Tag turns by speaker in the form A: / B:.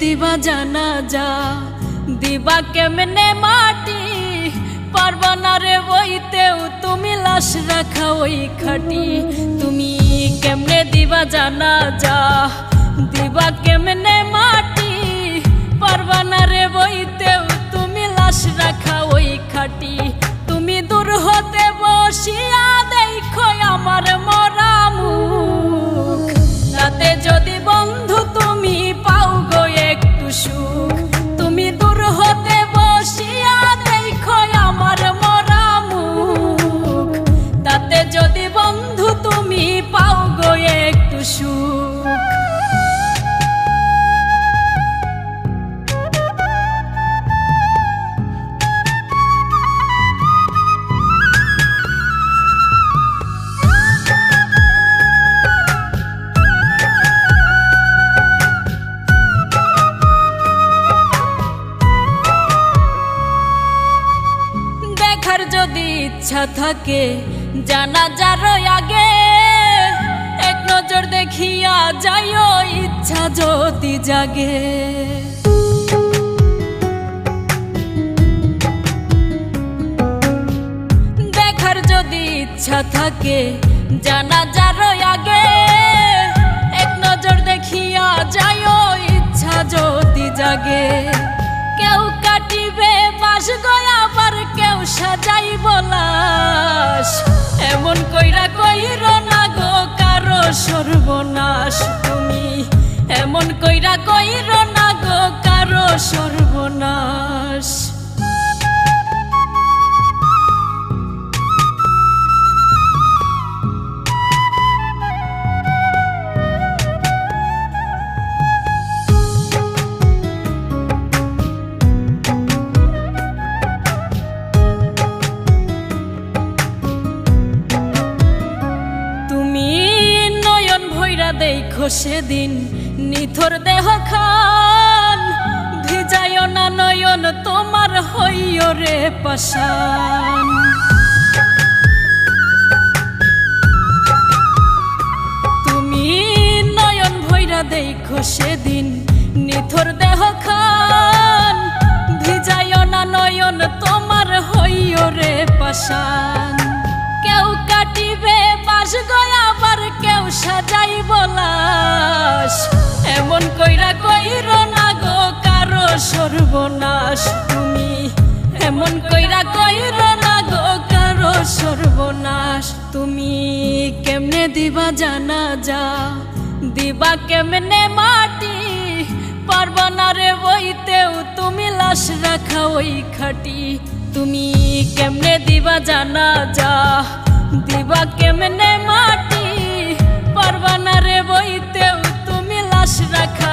A: দিবা জানাজা দিবা কেমনে মাটি পারবা না রে বইতেও তুমি লাশ রাখা ওই খাটি তুমি কেমনে দিবা জানাজা দিবা কেমনে মাটি পারবা না রে বইতেও তুমি লাশ রাখা ওই খাটি তুমি দূর হতে বসিয়া দেখো আমার মরা মুখ তাতে যদি বন্ধু তুমি পাও গো একটু সুখ তুমি দূর হতে বসিয়া দেখো আমার মরা মুখ তাতে যদি বন্ধু তুমি পাও গো একটু সুখ যদি ইচ্ছা থাকে জানাজার আগে এক নজর দেখিয়া যাইও ইচ্ছা যদি জাগে দেখার যদি ইচ্ছা থাকে জানাজার আগে এক নজর দেখিয়া যাইও ইচ্ছা যদি জাগে কেউ কাটিবে বাস গয়া আবার কেউ সাজাইব লাশ এমন কইরা কইর না গো কারো সর্বনাশ তুমি এমন কইরা কইর না গো কারো সর্বনাশ দেখো সেদিন নিথর দেহ খান ভিজায় না নয়ন তোমার হইও রে পাশান তুমি নয়ন ভৈরা দেখো সেদিন নিথর দেহ খান ভিজায় না নয়ন তোমার হইও রে পাশান কেউ কাটিবে বাস গয়া আবার কেউ সাজাইব লাশ এমন কইরা কইর না গো কারো সর্বনাশ তুমি এমন কইরা কইর না গো কারো সর্বনাশ তুমি কেমনে দিবা জানাজা দিবা কেমনে মাটি পারবা না রে বইতেও তুমি লাশ রাখা ওই খাটি তুমি কেমনে দিবা জানাজা দিবা কেমনে মাটি পারবা না রে বইতেও তুমি লাশ রাখা